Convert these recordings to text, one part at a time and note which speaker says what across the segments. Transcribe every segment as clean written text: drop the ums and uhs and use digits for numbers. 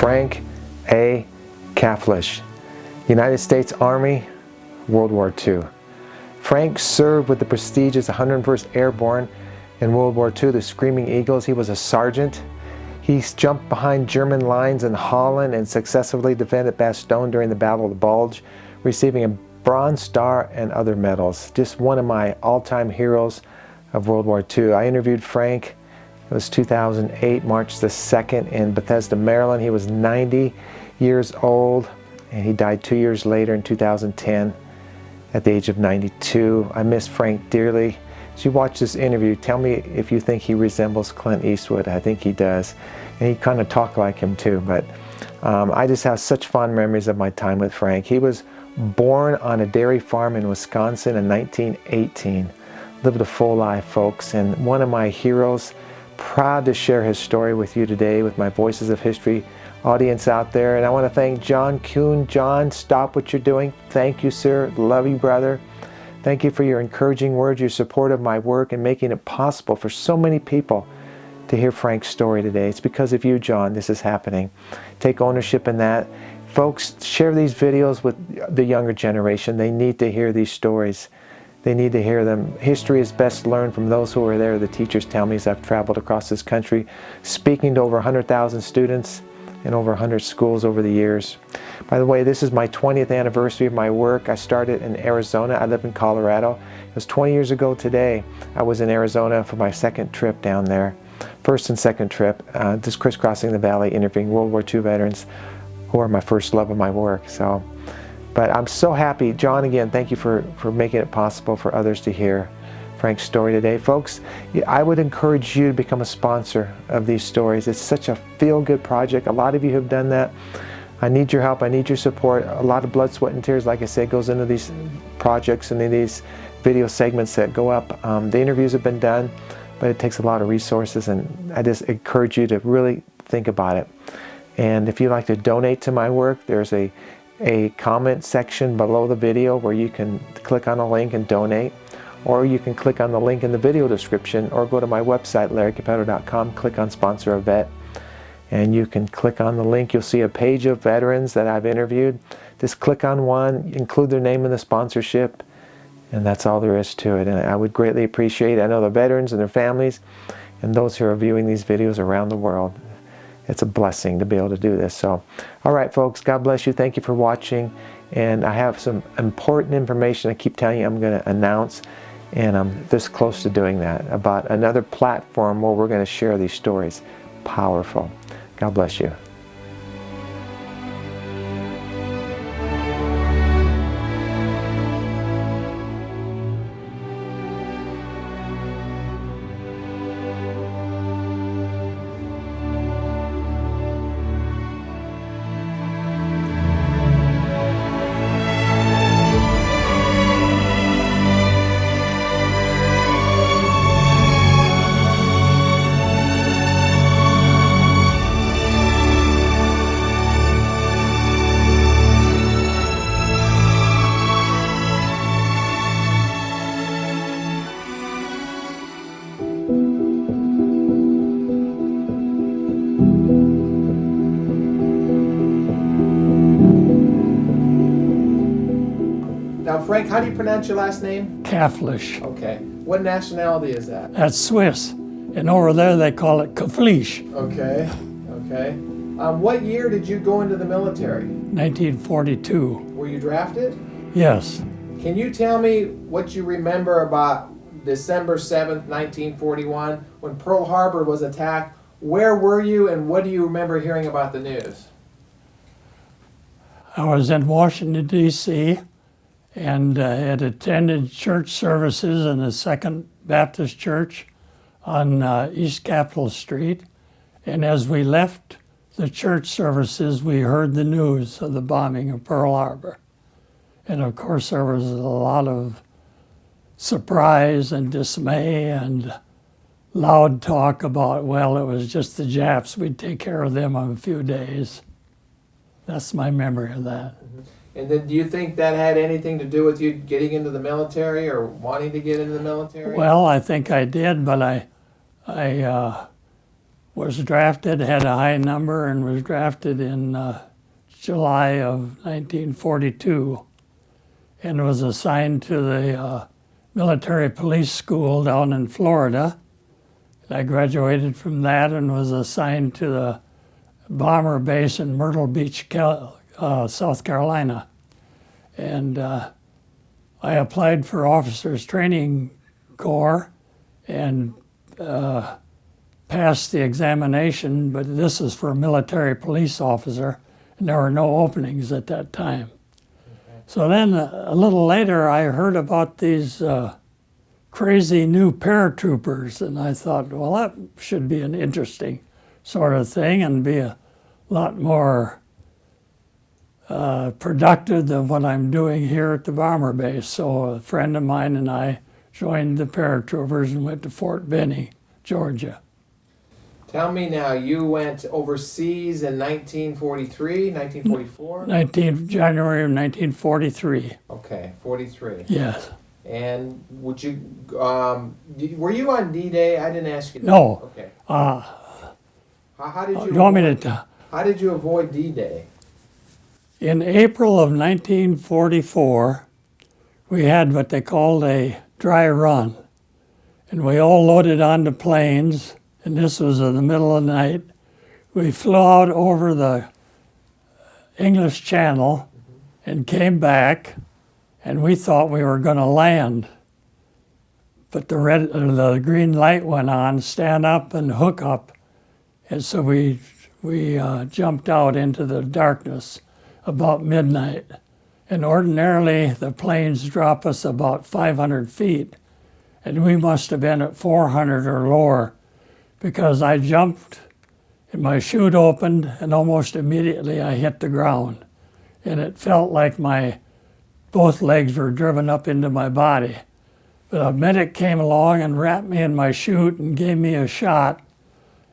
Speaker 1: Frank A. Caflisch, United States Army, World War II. Frank served with the prestigious 101st Airborne in World War II, the Screaming Eagles. He was a sergeant. He jumped behind German lines in Holland and successfully defended Bastogne during the Battle of the Bulge, receiving a Bronze Star and other medals. Just one of my all-time heroes of World War II. I interviewed Frank. It was 2008, March the 2nd in Bethesda, Maryland. He was 90 years old, and he died 2 years later in 2010 at the age of 92. I miss Frank dearly. As you watch this interview, tell me if you think he resembles Clint Eastwood. I think he does. And he kind of talked like him too, but I just have such fond memories of my time with Frank. He was born on a dairy farm in Wisconsin in 1918. Lived a full life, folks, and one of my heroes. Proud to share his story with you today with my Voices of History audience out there. And I want to thank John Kuhn. John, stop what you're doing. Thank you, sir. Love you, brother. Thank you for your encouraging words, your support of my work, and making it possible for so many people to hear Frank's story today. It's because of you, John, this is happening. Take ownership in that. Folks, share these videos with the younger generation. They need to hear these stories. They need to hear them. History is best learned from those who are there. The teachers tell me as I've traveled across this country, speaking to over 100,000 students in over 100 schools over the years. By the way, this is my 20th anniversary of my work. I started in Arizona. I live in Colorado. It was 20 years ago today. I was in Arizona for my second trip down there. First and second trip, just crisscrossing the valley, interviewing World War II veterans who are my first love of my work. But I'm so happy. John, again, thank you for making it possible for others to hear Frank's story today. Folks, I would encourage you to become a sponsor of these stories. It's such a feel-good project. A lot of you have done that. I need your help. I need your support. A lot of blood, sweat, and tears, like I said, goes into these projects and in these video segments that go up. The interviews have been done, but it takes a lot of resources, and I just encourage you to really think about it. And if you'd like to donate to my work, there's a comment section below the video where you can click on a link and donate, or you can click on the link in the video description, or go to my website, larrycapetto.com, click on Sponsor a Vet, and you can click on the link. You'll see a page of veterans that I've interviewed. Just click on one, include their name in the sponsorship, and that's all there is to it. And I would greatly appreciate it. I know the veterans and their families and those who are viewing these videos around the world. It's a blessing to be able to do this. So, all right, folks, God bless you. Thank you for watching. And I have some important information I keep telling you I'm going to announce, and I'm this close to doing that, about another platform where we're going to share these stories. Powerful. God bless you. Now, Frank, how do you pronounce your last name?
Speaker 2: Caflisch.
Speaker 1: Okay. What nationality is that?
Speaker 2: That's Swiss. And over there they call it Caflisch.
Speaker 1: Okay. Okay. What year did you go into the military?
Speaker 2: 1942.
Speaker 1: Were you drafted?
Speaker 2: Yes.
Speaker 1: Can you tell me what you remember about December 7th, 1941, when Pearl Harbor was attacked? Where were you, and what do you remember hearing about the news?
Speaker 2: I was in Washington, D.C., and had attended church services in the Second Baptist Church on East Capitol Street. And as we left the church services, we heard the news of the bombing of Pearl Harbor. And of course, there was a lot of surprise and dismay and loud talk about, well, it was just the Japs. We'd take care of them in a few days. That's my memory of that.
Speaker 1: Mm-hmm. And then do you think that had anything to do with you getting into the military or wanting to get into the military?
Speaker 2: Well, I think I did, but I was drafted, had a high number, and was drafted in July of 1942, and was assigned to the military police school down in Florida. I graduated from that and was assigned to the bomber base in Myrtle Beach, South Carolina. And I applied for Officers Training Corps and passed the examination, but this is for a military police officer, and there were no openings at that time. Okay. So then a little later I heard about these crazy new paratroopers, and I thought, well, that should be an interesting sort of thing and be a lot more productive than what I'm doing here at the bomber base. So a friend of mine and I joined the paratroopers and went to Fort Benning, Georgia.
Speaker 1: Tell me now, you went overseas in 1943, 1944?
Speaker 2: January of 1943.
Speaker 1: Okay, 43.
Speaker 2: Yes.
Speaker 1: And would you, were you on D-Day? I didn't ask you that.
Speaker 2: No.
Speaker 1: Okay.
Speaker 2: How did
Speaker 1: you avoid D-Day?
Speaker 2: In April of 1944, we had what they called a dry run. And we all loaded onto planes, and this was in the middle of the night. We flew out over the English Channel and came back, and we thought we were going to land. But the green light went on, stand up and hook up. And so we jumped out into the darkness about midnight. And ordinarily, the planes drop us about 500 feet. And we must have been at 400 or lower, because I jumped and my chute opened, and almost immediately I hit the ground. And it felt like both legs were driven up into my body. But a medic came along and wrapped me in my chute and gave me a shot,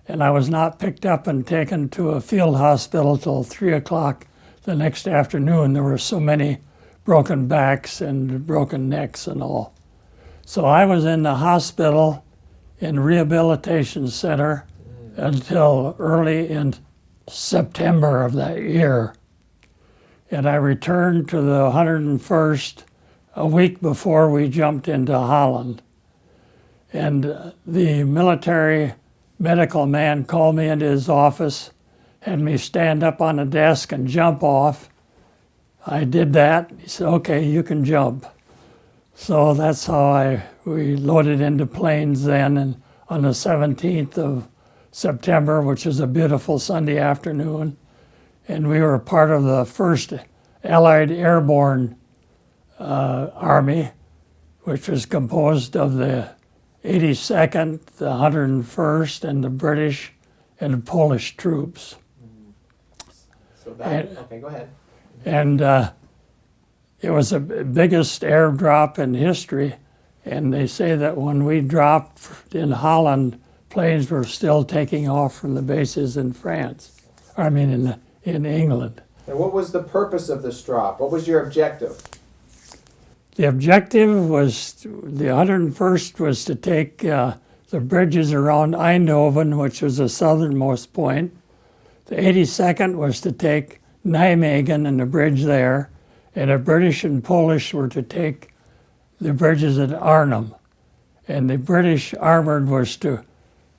Speaker 2: and I was not picked up and taken to a field hospital till 3 o'clock the next afternoon. There were so many broken backs and broken necks and all. So I was in the hospital in rehabilitation center until early in September of that year. And I returned to the 101st a week before we jumped into Holland. And the military medical man called me into his office, had me stand up on a desk and jump off. I did that. He said, okay, you can jump. So that's how we loaded into planes then, and on the 17th of September, which is a beautiful Sunday afternoon. And we were part of the first Allied Airborne Army, which was composed of the 82nd, the 101st, and the British and the Polish troops.
Speaker 1: So okay, go ahead.
Speaker 2: And it was the biggest airdrop in history, and they say that when we dropped in Holland, planes were still taking off from the bases in France. I mean, in England.
Speaker 1: And what was the purpose of this drop? What was your objective?
Speaker 2: The objective was, the 101st was to take the bridges around Eindhoven, which was the southernmost point. The 82nd was to take Nijmegen and the bridge there, and the British and Polish were to take the bridges at Arnhem. And the British armored was to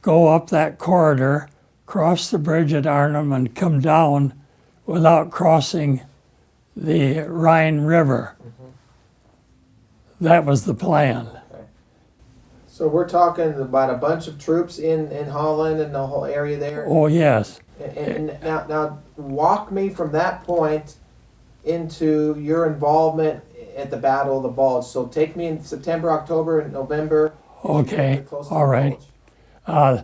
Speaker 2: go up that corridor, cross the bridge at Arnhem, and come down without crossing the Rhine River. That was the plan.
Speaker 1: Okay. So we're talking about a bunch of troops in Holland and the whole area there?
Speaker 2: Oh, yes.
Speaker 1: And now walk me from that point into your involvement at the Battle of the Bulge. So take me in September, October, and November.
Speaker 2: Okay, all right. I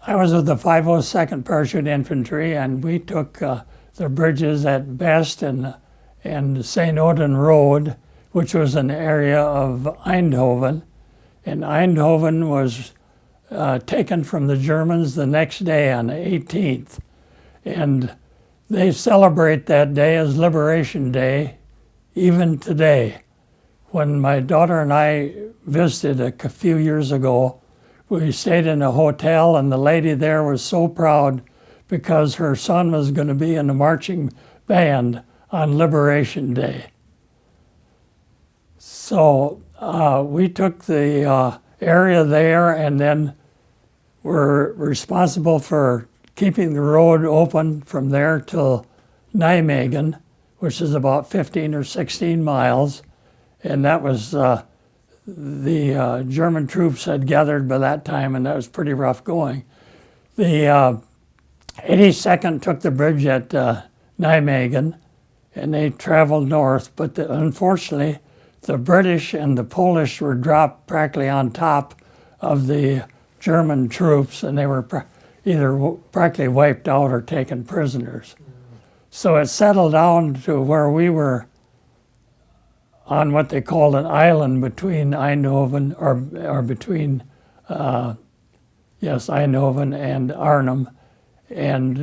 Speaker 2: was with the 502nd Parachute Infantry, and we took the bridges at Best and St. Odin Road, which was an area of Eindhoven. And Eindhoven was taken from the Germans the next day on the 18th. And they celebrate that day as Liberation Day, even today. When my daughter and I visited a few years ago, we stayed in a hotel, and the lady there was so proud because her son was going to be in the marching band on Liberation Day. So we took the area there, and then were responsible for keeping the road open from there till Nijmegen, which is about 15 or 16 miles. And that was the German troops had gathered by that time, and that was pretty rough going. The 82nd took the bridge at Nijmegen, and they traveled north, but unfortunately, the British and the Polish were dropped practically on top of the German troops, and they were either practically wiped out or taken prisoners. So it settled down to where we were on what they called an island between Eindhoven, or between, Eindhoven and Arnhem. And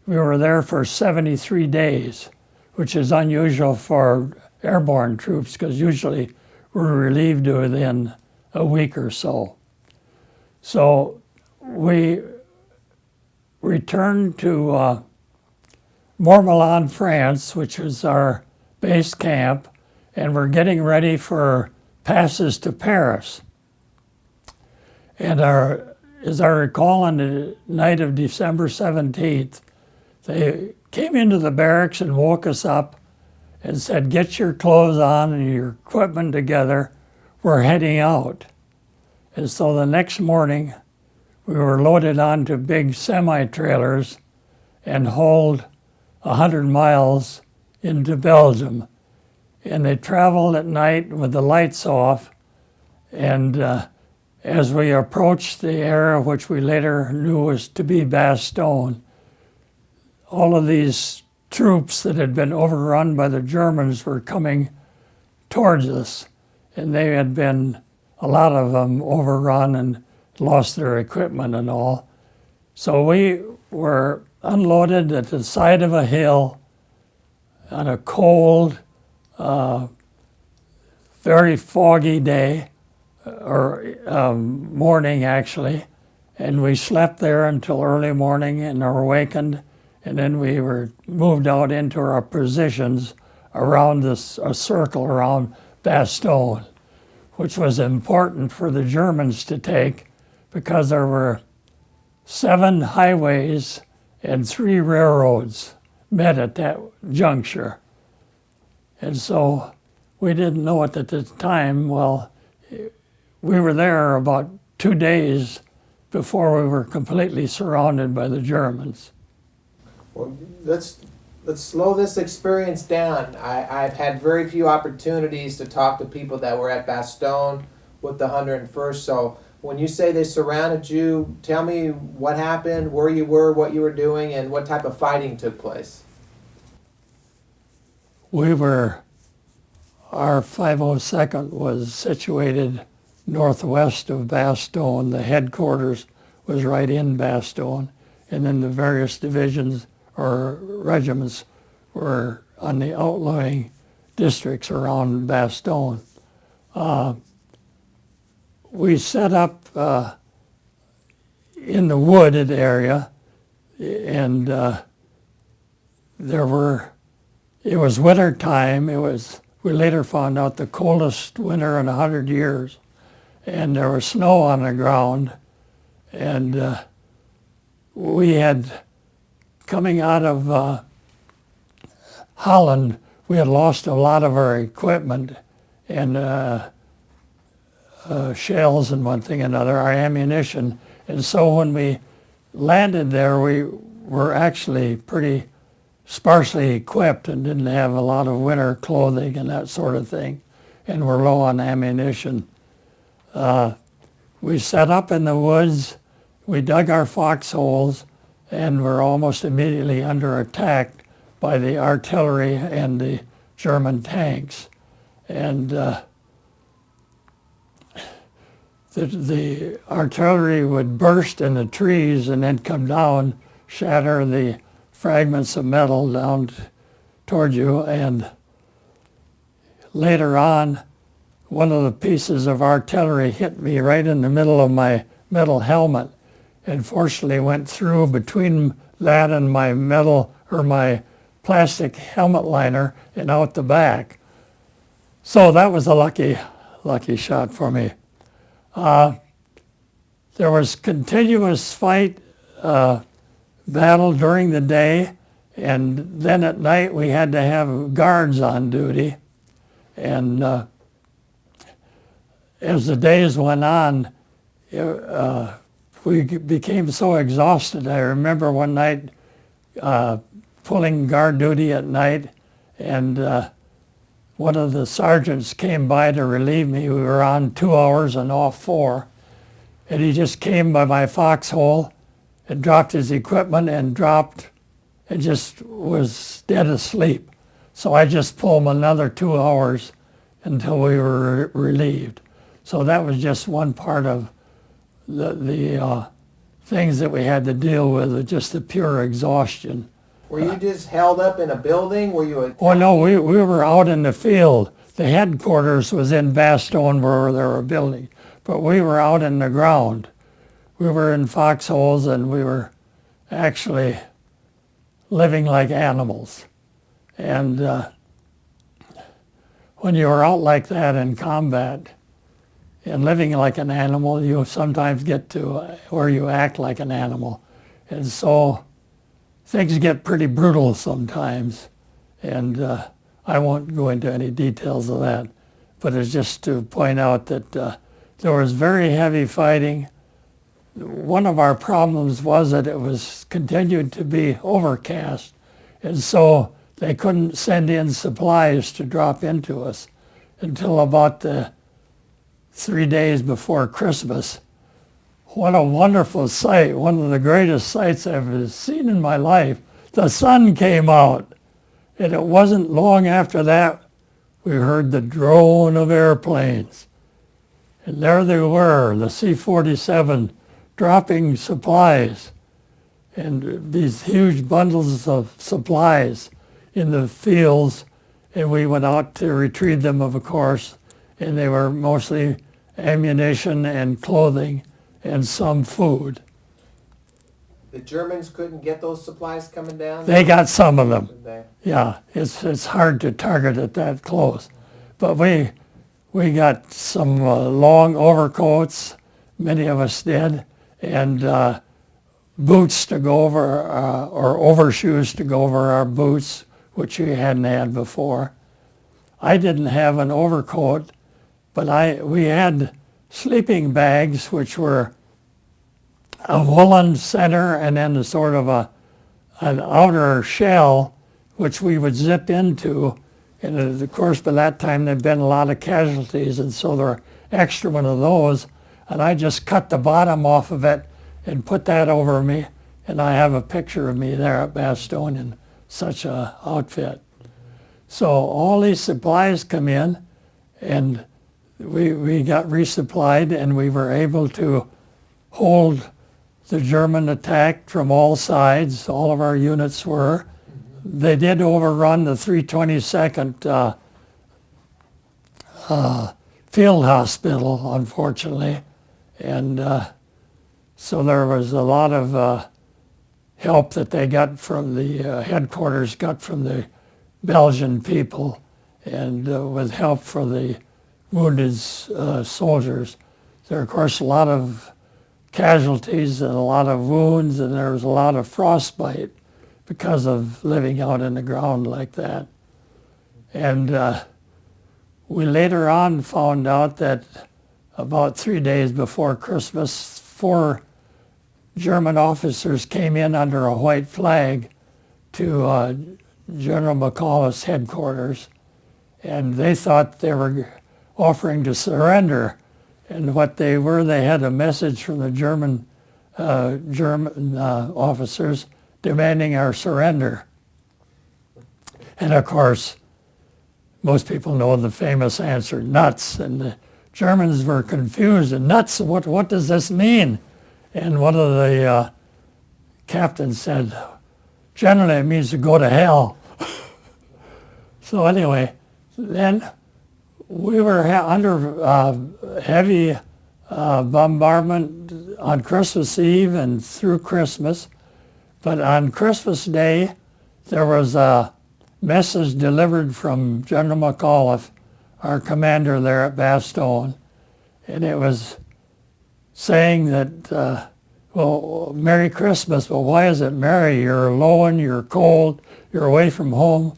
Speaker 2: we were there for 73 days, which is unusual for airborne troops, because usually we're relieved within a week or so. So we returned to Montmelon, France, which was our base camp, and we're getting ready for passes to Paris. And as I recall, on the night of December 17th, they came into the barracks and woke us up and said, "Get your clothes on and your equipment together, we're heading out." And so the next morning, we were loaded onto big semi-trailers and hauled 100 miles into Belgium. And they traveled at night with the lights off, and as we approached the area which we later knew was to be Bastogne, all of these troops that had been overrun by the Germans were coming towards us, and they had been, a lot of them, overrun and lost their equipment and all. So we were unloaded at the side of a hill on a cold, very foggy day, or morning actually, and we slept there until early morning and were awakened, and then we were moved out into our positions around a circle around Bastogne, which was important for the Germans to take because there were 7 highways and 3 railroads met at that juncture. And so we didn't know it at the time. Well, we were there about 2 days before we were completely surrounded by the Germans.
Speaker 1: Well, let's slow this experience down. I've had very few opportunities to talk to people that were at Bastogne with the 101st. So when you say they surrounded you, tell me what happened, where you were, what you were doing, and what type of fighting took place.
Speaker 2: Our 502nd was situated northwest of Bastogne. The headquarters was right in Bastogne, and then the various divisions or regiments were on the outlying districts around Bastogne. We set up in the wooded area, and it was winter time. We later found out the coldest winter in 100 years, and there was snow on the ground, and we had, coming out of Holland, we had lost a lot of our equipment and shells and one thing and another, our ammunition. And so when we landed there, we were actually pretty sparsely equipped and didn't have a lot of winter clothing and that sort of thing, and were low on ammunition. We set up in the woods, we dug our foxholes, and were almost immediately under attack by the artillery and the German tanks. And the artillery would burst in the trees and then come down, shatter the fragments of metal down toward you, and later on, one of the pieces of artillery hit me right in the middle of my metal helmet, and fortunately went through between that and my metal or my plastic helmet liner and out the back. So that was a lucky shot for me. There was continuous fight, battle during the day, and then at night we had to have guards on duty. And as the days went on, we became so exhausted. I remember one night pulling guard duty at night, and one of the sergeants came by to relieve me. We were on 2 hours and off 4. And he just came by my foxhole and dropped his equipment and just was dead asleep. So I just pulled him another 2 hours until we were relieved. So that was just one part of the things that we had to deal with just the pure exhaustion.
Speaker 1: Were you just held up in a building? Were you?
Speaker 2: Oh no, we were out in the field. The headquarters was in Bastogne where there were buildings, but we were out in the ground. We were in foxholes and we were actually living like animals. And when you are out like that in combat and living like an animal, you sometimes get to where you act like an animal. And so things get pretty brutal sometimes. And I won't go into any details of that, but it's just to point out that there was very heavy fighting. One of our problems was that it was continued to be overcast, and so they couldn't send in supplies to drop into us until about the 3 days before Christmas. What a wonderful sight, one of the greatest sights I've ever seen in my life. The sun came out, and it wasn't long after that we heard the drone of airplanes. And there they were, the C-47, dropping supplies and these huge bundles of supplies in the fields, and we went out to retrieve them, of course, and they were mostly ammunition and clothing and some food.
Speaker 1: The Germans couldn't get those supplies coming down?
Speaker 2: They got some of them.
Speaker 1: They?
Speaker 2: Yeah, it's hard to target it that close. But we got some long overcoats, many of us did, and boots to go over, or overshoes to go over our boots, which we hadn't had before. I didn't have an overcoat, but we had sleeping bags, which were a woolen center and then a sort of an outer shell, which we would zip into. And of course, by that time, there'd been a lot of casualties, and so there were extra one of those. And I just cut the bottom off of it and put that over me. And I have a picture of me there at Bastogne in such a outfit. So all these supplies come in, and we got resupplied, and we were able to hold the German attack from all sides. All of our units were. They did overrun the 322nd field hospital, unfortunately. And so there was a lot of help that they got from the headquarters, got from the Belgian people, and with help for the wounded soldiers. There were, of course, a lot of casualties and a lot of wounds, and there was a lot of frostbite because of living out in the ground like that. And we later on found out that about 3 days before Christmas, 4 German officers came in under a white flag to General McAuliffe's headquarters, and they thought they were offering to surrender. And what they were, they had a message from the German officers demanding our surrender. And of course, most people know the famous answer, nuts. And the Germans were confused. And nuts, what does this mean? And one of the captains said, generally it means to go to hell. So anyway, then we were under heavy bombardment on Christmas Eve and through Christmas. But on Christmas Day, there was a message delivered from General McAuliffe, our commander there at Bastogne, and it was saying that, well, Merry Christmas, but why is it merry? You're alone, you're cold, you're away from home.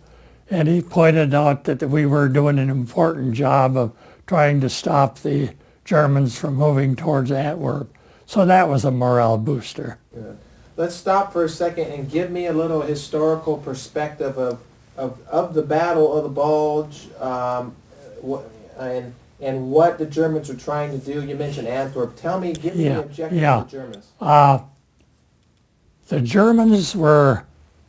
Speaker 2: And he pointed out that we were doing an important job of trying to stop the Germans from moving towards Antwerp. So that was a morale booster.
Speaker 1: Yeah. Let's stop for a second and give me a little historical perspective of the Battle of the Bulge, and what the Germans were trying to do. You mentioned Antwerp. Tell me, give me the objective of the Germans.
Speaker 2: The Germans were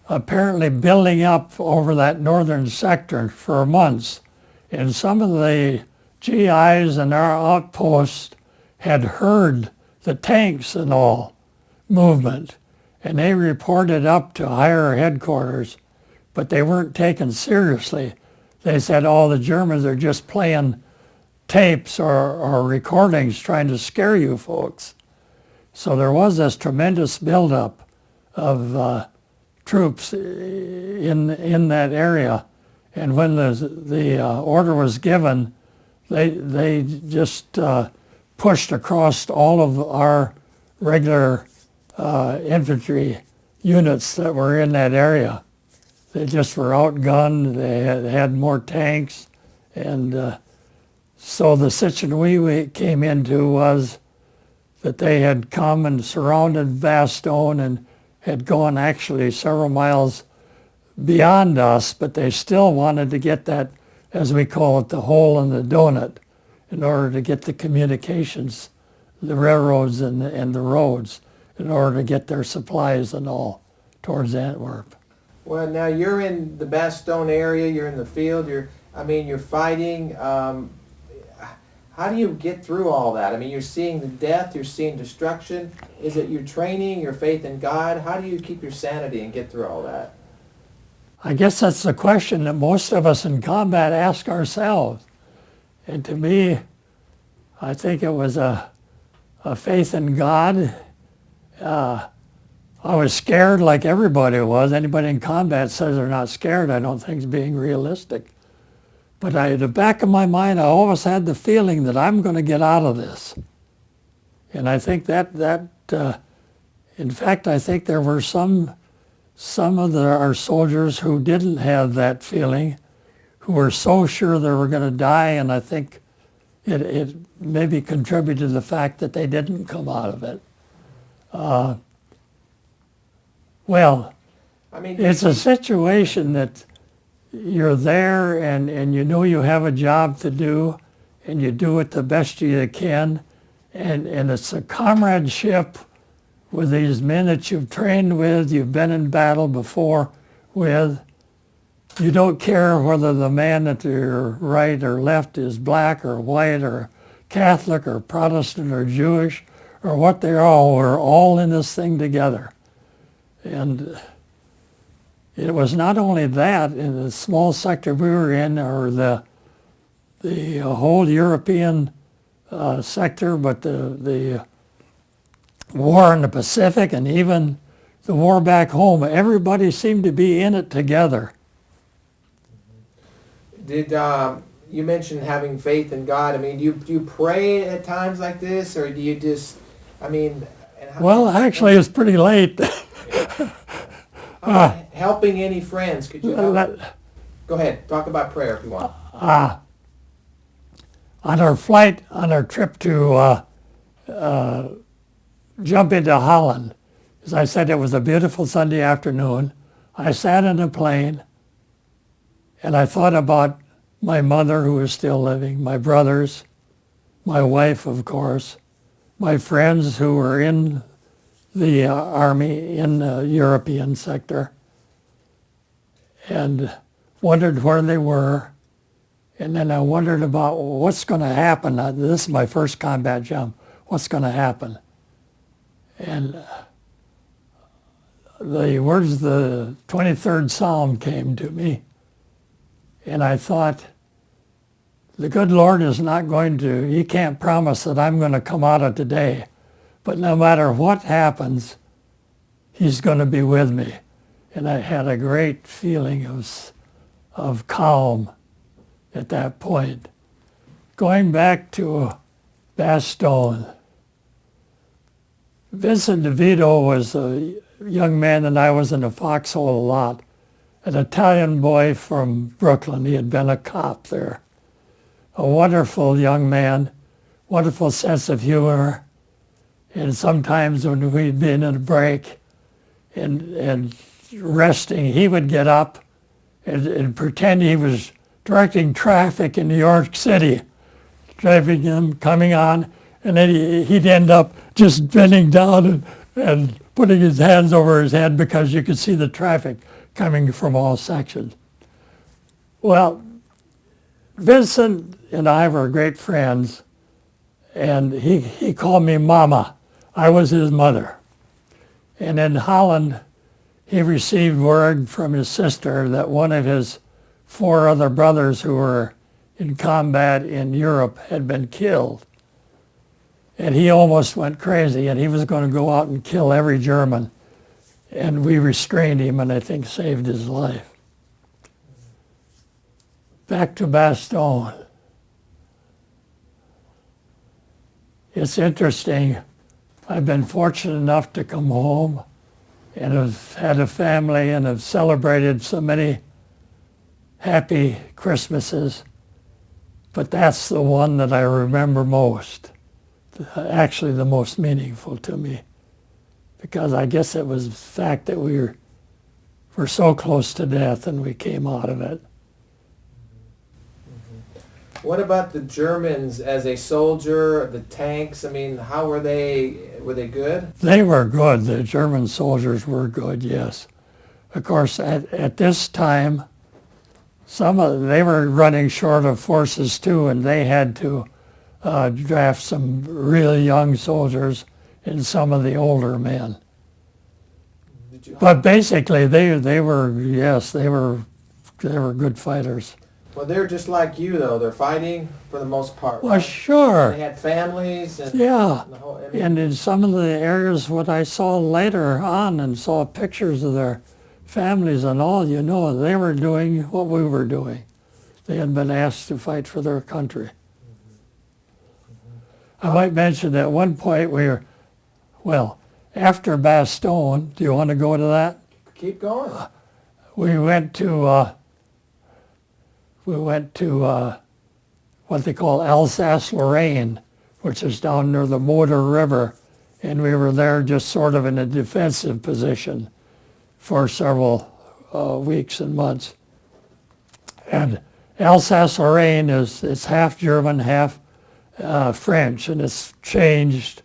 Speaker 2: apparently building up over that northern sector for months. And some of the GIs and our outposts had heard the tanks and all movement. And they reported up to higher headquarters, but they weren't taken seriously. They said, oh, the Germans are just playing tapes or recordings trying to scare you folks. So there was this tremendous buildup of troops in that area. And when the order was given, they just pushed across all of our regular infantry units that were in that area. They just were outgunned, they had more tanks, and so the situation we came into was that they had come and surrounded Bastogne and had gone actually several miles beyond us, but they still wanted to get that, as we call it, the hole in the donut, in order to get the communications, the railroads and the roads, in order to get their supplies and all towards Antwerp.
Speaker 1: Well, now you're in the Bastogne area, you're in the field, you're fighting. How do you get through all that? I mean, you're seeing the death, you're seeing destruction. Is it your training, your faith in God? How do you keep your sanity and get through all that?
Speaker 2: I guess that's the question that most of us in combat ask ourselves. And to me, I think it was a faith in God. I was scared like everybody was. Anybody in combat says they're not scared, I don't think is being realistic. But at the back of my mind, I always had the feeling that I'm going to get out of this. And I think in fact, I think there were some of our soldiers who didn't have that feeling, who were so sure they were going to die, and I think it maybe contributed to the fact that they didn't come out of it. Well, I mean, it's a situation that you're there and you know you have a job to do and you do it the best you can, and it's a comradeship with these men that you've trained with, you've been in battle before with. You don't care whether the man at your right or left is black or white or Catholic or Protestant or Jewish or what they are. We're all in this thing together. And it was not only that in the small sector we were in, or the whole European sector, but the war in the Pacific and even the war back home. Everybody seemed to be in it together.
Speaker 1: Did you mentioned having faith in God? I mean, do you pray at times like this, or do you just? I mean,
Speaker 2: well, actually, it's pretty late.
Speaker 1: Helping any friends? Could you help? Go ahead. Talk about prayer if you want.
Speaker 2: On our trip to jump into Holland, as I said, it was a beautiful Sunday afternoon. I sat in a plane, and I thought about my mother, who was still living, my brothers, my wife, of course, my friends who were in the army in the European sector, and wondered where they were. And then I wondered about what's going to happen. This is my first combat jump. What's going to happen? And the words of the 23rd Psalm came to me. And I thought, the good Lord is not going to, he can't promise that I'm going to come out of today. But no matter what happens, he's going to be with me. And I had a great feeling of calm at that point. Going back to Bastogne, Vincent DeVito was a young man that I was in the foxhole a lot. An Italian boy from Brooklyn. He had been a cop there. A wonderful young man, wonderful sense of humor. And sometimes when we'd been in a break and resting, he would get up and pretend he was directing traffic in New York City, driving him, coming on, and then he'd end up just bending down and putting his hands over his head because you could see the traffic coming from all sections. Well, Vincent and I were great friends, and he called me Mama. I was his mother. And in Holland, he received word from his sister that one of his 4 other brothers who were in combat in Europe had been killed. And he almost went crazy, and he was going to go out and kill every German. And we restrained him, and I think saved his life. Back to Bastogne. It's interesting. I've been fortunate enough to come home and have had a family and have celebrated so many happy Christmases. But that's the one that I remember most, actually the most meaningful to me. Because I guess it was the fact that we were so close to death and we came out of it.
Speaker 1: What about the Germans as a soldier, the tanks? I mean, how were they? Were they good?
Speaker 2: They were good. The German soldiers were good, yes. Of course, at this time, they were running short of forces too, and they had to draft some really young soldiers and some of the older men. But basically, they were good fighters.
Speaker 1: Well, they're just like you, though. They're fighting for the most part.
Speaker 2: Well,
Speaker 1: right?
Speaker 2: sure.
Speaker 1: They had families. And
Speaker 2: Yeah.
Speaker 1: the whole,
Speaker 2: And in some of the areas, what I saw later on and saw pictures of their families and all, they were doing what we were doing. They had been asked to fight for their country. I might mention at one point after Bastogne, do you want to go to that?
Speaker 1: Keep going.
Speaker 2: We went to what they call Alsace-Lorraine, which is down near the Moder River, and we were there just sort of in a defensive position for several weeks and months. And Alsace-Lorraine it's half German, half French, and it's changed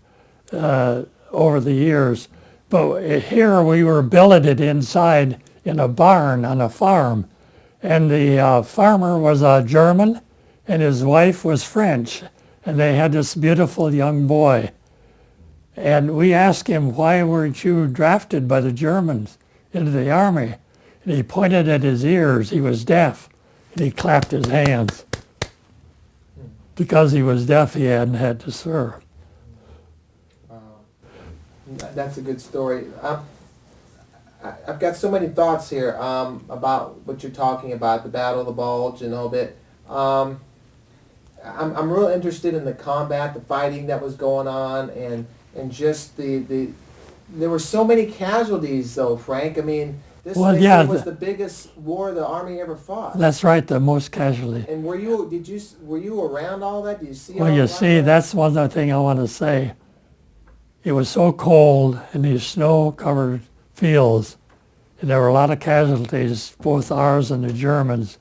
Speaker 2: over the years. But here we were billeted inside in a barn on a farm, and the farmer was a German, and his wife was French, and they had this beautiful young boy. And we asked him, why weren't you drafted by the Germans into the army? And he pointed at his ears. He was deaf, and he clapped his hands. Because he was deaf, he hadn't had to serve.
Speaker 1: That's a good story. I've got so many thoughts here about what you're talking about, the Battle of the Bulge and all that. I'm real interested in the combat, the fighting that was going on, and just there were so many casualties, though, Frank. I mean, this was the biggest war the Army ever fought.
Speaker 2: That's right, the most casualties.
Speaker 1: And were you around all that? Did you see all that?
Speaker 2: Well, you see, that's one other thing I want to say. It was so cold in these snow-covered fields, and there were a lot of casualties, both ours and the Germans,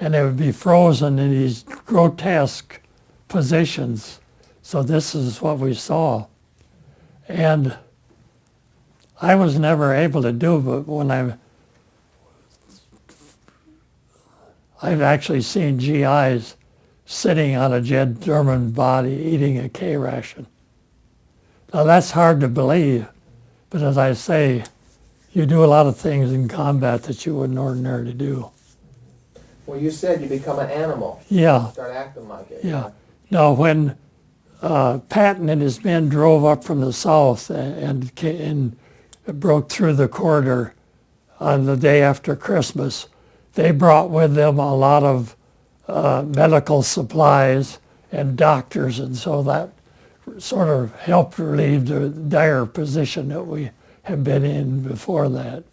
Speaker 2: and they would be frozen in these grotesque positions. So this is what we saw. And I was never able to do, but when I've actually seen GIs sitting on a dead German body eating a K ration. Now that's hard to believe, but as I say, you do a lot of things in combat that you wouldn't ordinarily do.
Speaker 1: Well, you said you become an animal.
Speaker 2: Yeah,
Speaker 1: Start acting like it.
Speaker 2: yeah. Now, when Patton and his men drove up from the south and broke through the corridor on the day after Christmas, they brought with them a lot of medical supplies and doctors, and so that sort of helped relieve the dire position that we had been in before that.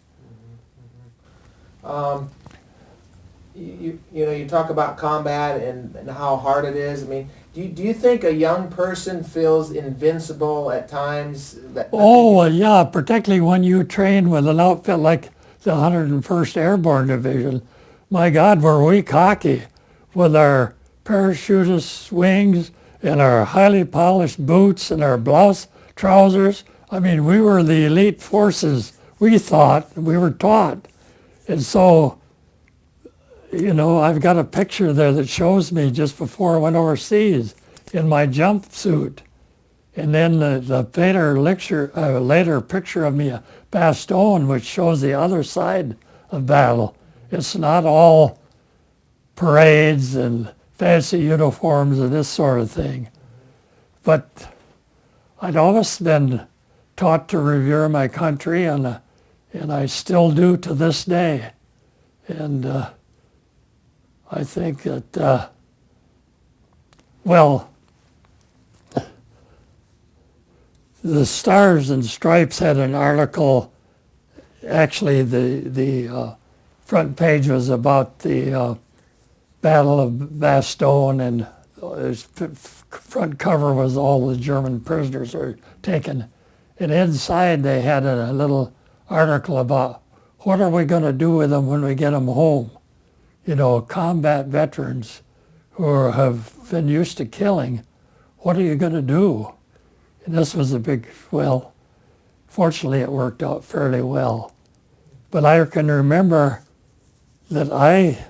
Speaker 1: You talk about combat and how hard it is. I mean, do you think a young person feels invincible at times?
Speaker 2: Oh, yeah, particularly when you train with an outfit like the 101st Airborne Division. My God, were we cocky with our parachutist wings and our highly polished boots and our blouse trousers. I mean, we were the elite forces, we thought, we were taught. And so, I've got a picture there that shows me just before I went overseas in my jumpsuit. And then the later picture of me at Bastogne, which shows the other side of battle. It's not all parades and fancy uniforms and this sort of thing. But I'd always been taught to revere my country, and I still do to this day. And I think that, the Stars and Stripes had an article. Actually, the front page was about the Battle of Bastogne, and front cover was all the German prisoners were taken. And inside they had a little article about what are we going to do with them when we get them home. Combat veterans who have been used to killing, what are you going to do? And this was fortunately it worked out fairly well. But I can remember that I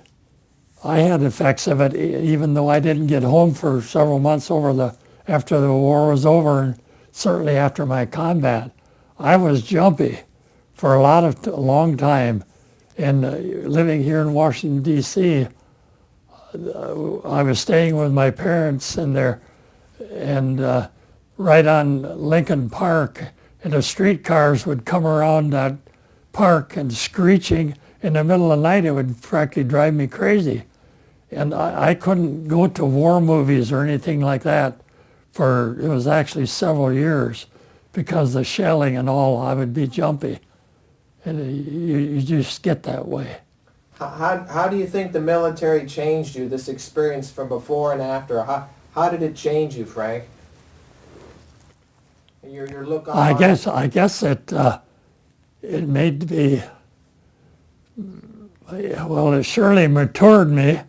Speaker 2: had effects of it, even though I didn't get home for several months after the war was over, and certainly after my combat. I was jumpy for a long time. And living here in Washington, D.C., I was staying with my parents and right on Lincoln Park, and the streetcars would come around that park and screeching in the middle of the night. It would practically drive me crazy. And I couldn't go to war movies or anything like that it was actually several years because the shelling and all, I would be jumpy. And you just get that way.
Speaker 1: How do you think the military changed you, this experience from before and after? How did it change you, Frank? Your look on
Speaker 2: I guess it made me, it surely matured me,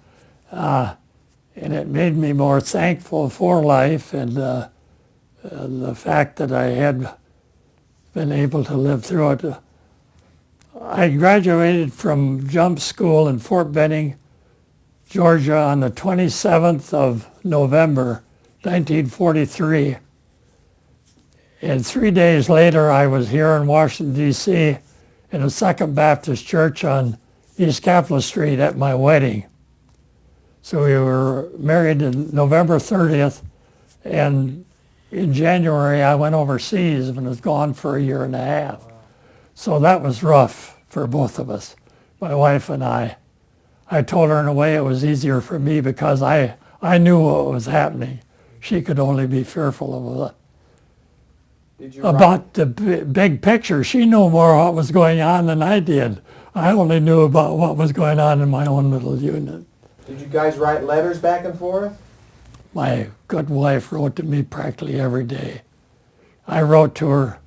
Speaker 2: and it made me more thankful for life and the fact that I had been able to live through it. I graduated from jump school in Fort Benning, Georgia on the 27th of November, 1943. And 3 days later, I was here in Washington, D.C. in a Second Baptist Church on East Caflisch Street at my wedding. So we were married on November 30th, and in January I went overseas and was gone for a year and a half. So that was rough for both of us, my wife and I. I told her in a way it was easier for me because I knew what was happening. She could only be fearful of it. About the big picture, she knew more what was going on than I did. I only knew about what was going on in my own little unit.
Speaker 1: Did you guys write letters back and forth?
Speaker 2: My good wife wrote to me practically every day. I wrote to her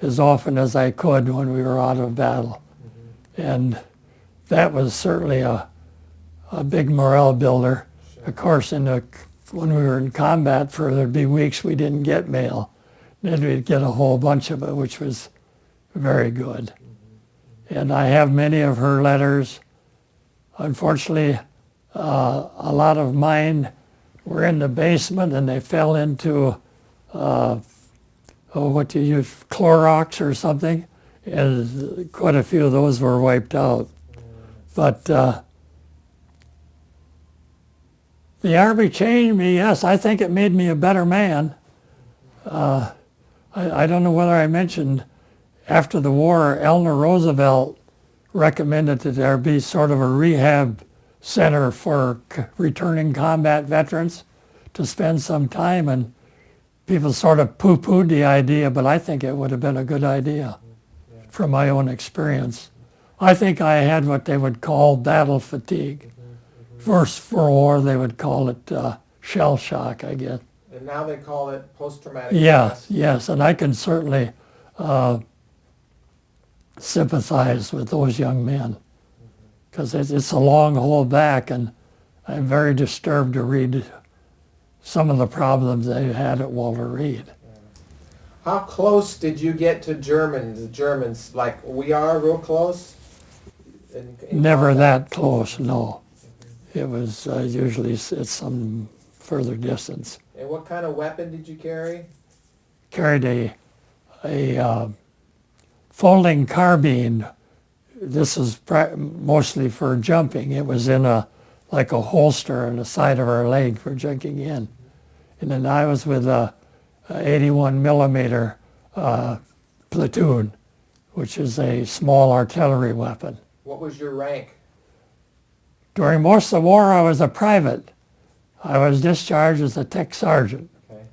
Speaker 2: as often as I could when we were out of battle. And that was certainly a big morale builder. Sure. Of course, when we were in combat, there'd be weeks we didn't get mail. Then we'd get a whole bunch of it, which was very good. And I have many of her letters. Unfortunately, a lot of mine were in the basement and they fell into what you use, Clorox or something, and quite a few of those were wiped out. But The Army changed me, yes. I think it made me a better man. I don't know whether I mentioned, after the war, Eleanor Roosevelt recommended that there be sort of a rehab center for returning combat veterans to spend some time, and people sort of poo-pooed the idea, but I think it would have been a good idea from my own experience. I think I had what they would call battle fatigue. First World War, they would call it shell shock, I guess.
Speaker 1: And now they call it post-traumatic
Speaker 2: Yeah,
Speaker 1: stress.
Speaker 2: yes, and I can certainly sympathize with those young men, because it's a long hold back, and I'm very disturbed to read some of the problems they had at Walter Reed.
Speaker 1: How close did you get to the Germans, like we are, real close? In
Speaker 2: Never
Speaker 1: contact?
Speaker 2: that close, no. It was usually at some further distance.
Speaker 1: And what kind of weapon did you carry?
Speaker 2: Carried a folding carbine. This is mostly for jumping. It was in like a holster on the side of our leg for jumping in. And then I was with a 81 millimeter platoon, which is a small artillery weapon.
Speaker 1: What was your rank?
Speaker 2: During most of the war, I was a private. I was discharged as a tech sergeant.
Speaker 1: Okay.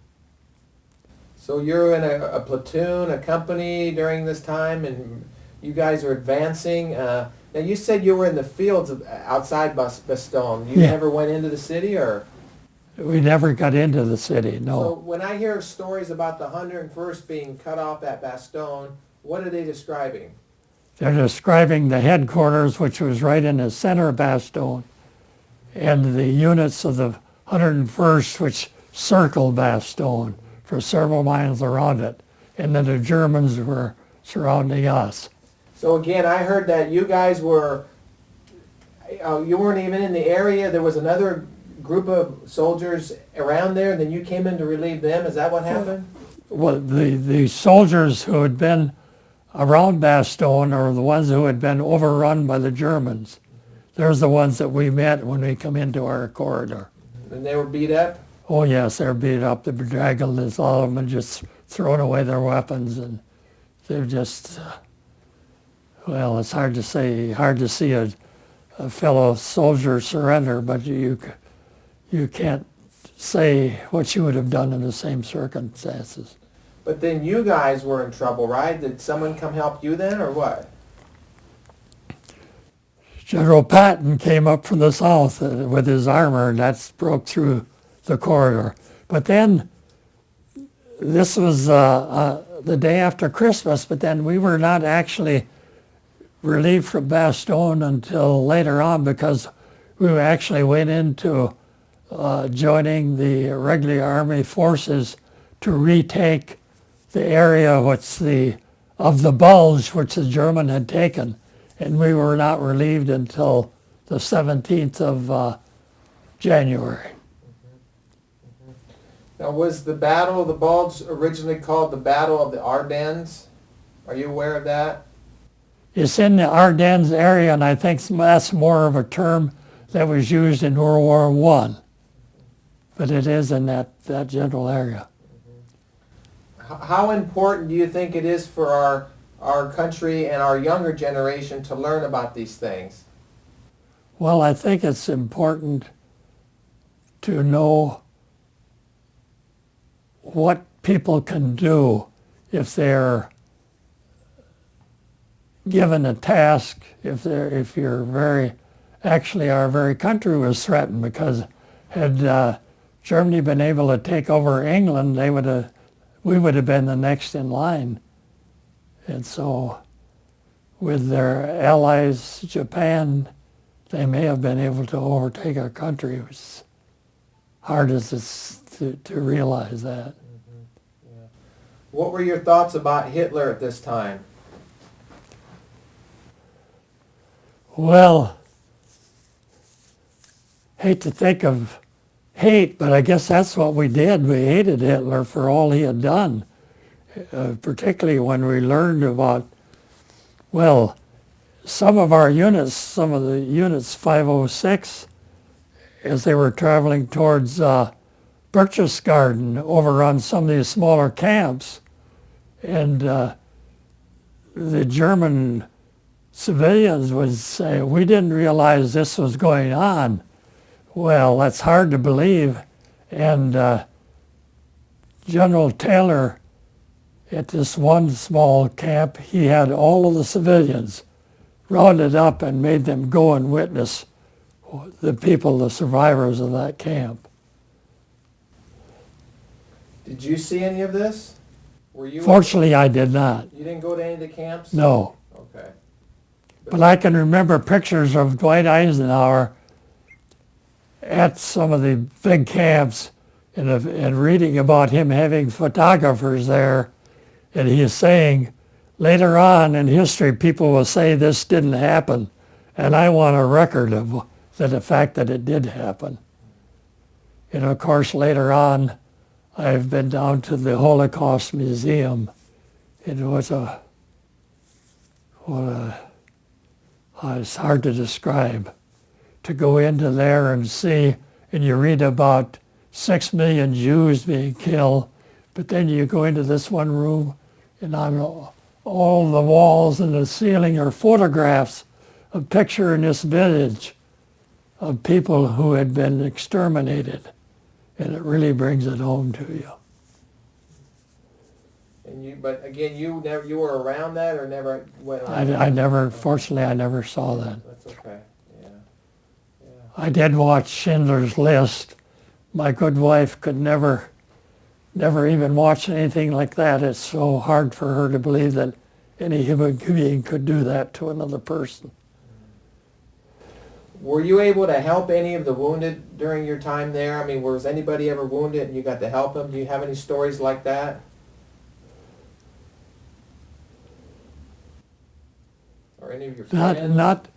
Speaker 1: So you're in a platoon, a company during this time, and you guys are advancing. Now you said you were in the fields outside Bastogne. You
Speaker 2: Yeah.
Speaker 1: never went into the city, or?
Speaker 2: We never got into the city,
Speaker 1: So
Speaker 2: no.
Speaker 1: when I hear stories about the 101st being cut off at Bastogne, what are they describing?
Speaker 2: They're describing the headquarters, which was right in the center of Bastogne, and the units of the 101st, which circled Bastogne for several miles around it. And then the Germans were surrounding us.
Speaker 1: So again, I heard that you guys were, you weren't even in the area. There was another group of soldiers around there, and then you came in to relieve them. Is that what happened?
Speaker 2: Well, the soldiers who had been around Bastogne are the ones who had been overrun by the Germans. There's the ones that we met when we come into our corridor.
Speaker 1: And they were beat up?
Speaker 2: Oh yes, they're beat up, they're bedraggled, there's all of them and just thrown away their weapons, and they're just, well, it's hard to say, hard to see a fellow soldier surrender, but you can't say what you would have done in the same circumstances.
Speaker 1: But then you guys were in trouble, right? Did someone come help you then, or what?
Speaker 2: General Patton came up from the south with his armor, and that broke through the corridor. But then, this was the day after Christmas, but then we were not actually relieved from Bastogne until later on, because we actually went into joining the regular army forces to retake the area of the bulge which the German had taken, and we were not relieved until the 17th of January.
Speaker 1: Now, was the Battle of the Bulge originally called the Battle of the Ardennes? Are you aware of that?
Speaker 2: It's in the Ardennes area, and I think that's more of a term that was used in World War I. But it is in that general area.
Speaker 1: How important do you think it is for our country and our younger generation to learn about these things?
Speaker 2: Well, I think it's important to know what people can do if they're given a task, actually our very country was threatened, because had Germany been able to take over England, we would have been the next in line. And so with their allies, Japan, they may have been able to overtake our country. It was hard as it's to realize that.
Speaker 1: Yeah. What were your thoughts about Hitler at this time?
Speaker 2: Well, hate to think of hate, but I guess that's what we did. We hated Hitler for all he had done, particularly when we learned about, well, some of the units 506 as they were traveling towards Berchtesgaden over on some of these smaller camps. And the German civilians would say, we didn't realize this was going on. Well, that's hard to believe. And General Taylor, at this one small camp, he had all of the civilians rounded up and made them go and witness the people, the survivors of that camp.
Speaker 1: Did you see any of this? Were you?
Speaker 2: Fortunately, I did not.
Speaker 1: You didn't go to any of the camps?
Speaker 2: No.
Speaker 1: Okay.
Speaker 2: But I can remember pictures of Dwight Eisenhower at some of the big camps and reading about him having photographers there. And he is saying, later on in history, people will say this didn't happen. And I want a record of the fact that it did happen. And of course, later on, I've been down to the Holocaust Museum. It was it's hard to describe. To go into there and see, and you read about 6 million Jews being killed, but then you go into this one room, and on all the walls and the ceiling are photographs of picture in this village of people who had been exterminated. And it really brings it home to you.
Speaker 1: And but again, you were around that or never went around?
Speaker 2: Fortunately, I never saw that.
Speaker 1: That's okay. Yeah.
Speaker 2: I did watch Schindler's List. My good wife could never even watch anything like that. It's so hard for her to believe that any human being could do that to another person.
Speaker 1: Were you able to help any of the wounded during your time there? I mean, was anybody ever wounded and you got to help them? Do you have any stories like that? Or any of your friends?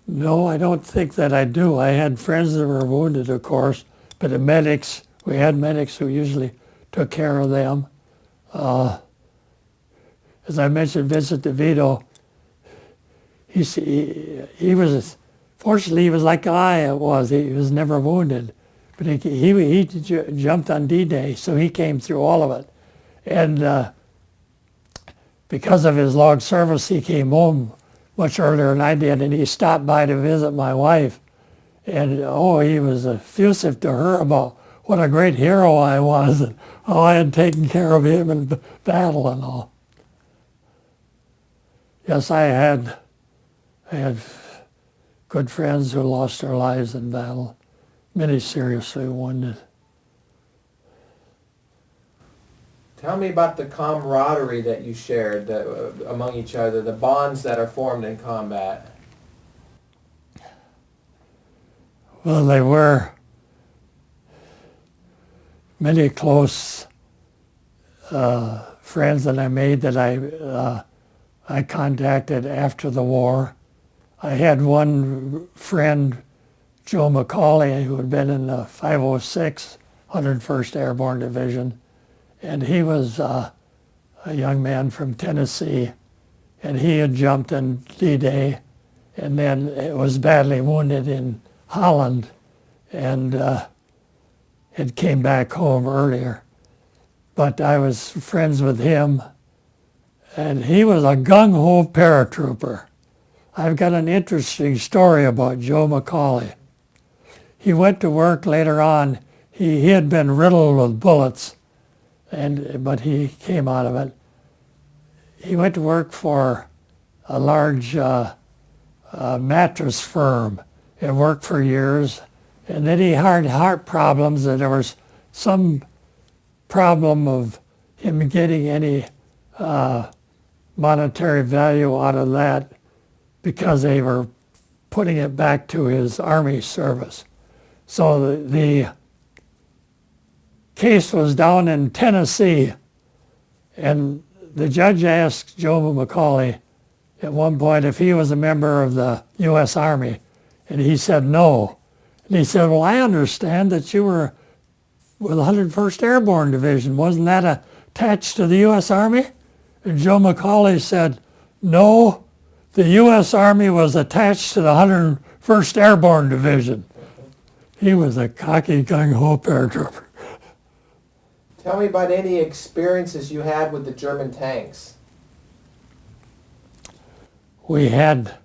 Speaker 2: No, I don't think that I do. I had friends that were wounded, of course, but we had medics who usually took care of them. As I mentioned, Vincent DeVito, he was, fortunately, he was like I was. He was never wounded, but he jumped on D-Day, so he came through all of it. And because of his long service, he came home much earlier than I did, and he stopped by to visit my wife. And he was effusive to her about what a great hero I was and how I had taken care of him in battle and all. Yes, I had good friends who lost their lives in battle, many seriously wounded.
Speaker 1: Tell me about the camaraderie that you shared among each other, the bonds that are formed in combat.
Speaker 2: Well, they were many close friends that I made that I contacted after the war. I had one friend, Joe McCauley, who had been in the 506 101st Airborne Division, and he was a young man from Tennessee, and he had jumped in D-Day, and then was badly wounded in Holland, and had came back home earlier. But I was friends with him, and he was a gung-ho paratrooper. I've got an interesting story about Joe McCauley. He went to work later on. He had been riddled with bullets, but he came out of it. He went to work for a large mattress firm and worked for years. And then he had heart problems, and there was some problem of him getting any monetary value out of that because they were putting it back to his Army service. So the case was down in Tennessee, and the judge asked Joe McCauley at one point if he was a member of the U.S. Army, and he said no. And he said, well, I understand that you were with the 101st Airborne Division. Wasn't that attached to the U.S. Army? And Joe McCauley said, no, the U.S. Army was attached to the 101st Airborne Division. He was a cocky gung-ho paratrooper.
Speaker 1: Tell me about any experiences you had with the German tanks.
Speaker 2: We had,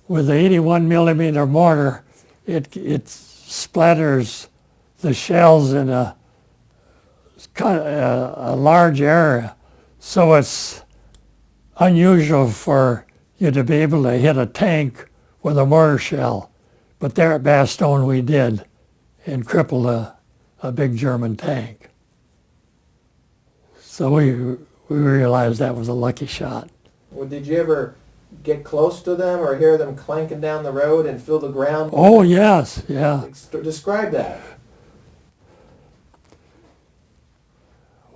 Speaker 2: with the 81 millimeter mortar, it splatters the shells in a large area. So it's unusual for you to be able to hit a tank with a mortar shell. But there at Bastogne we did, and crippled a big German tank. So we realized that was a lucky shot.
Speaker 1: Well, did you ever get close to them or hear them clanking down the road and feel the ground?
Speaker 2: Oh, yes, yeah.
Speaker 1: Describe that.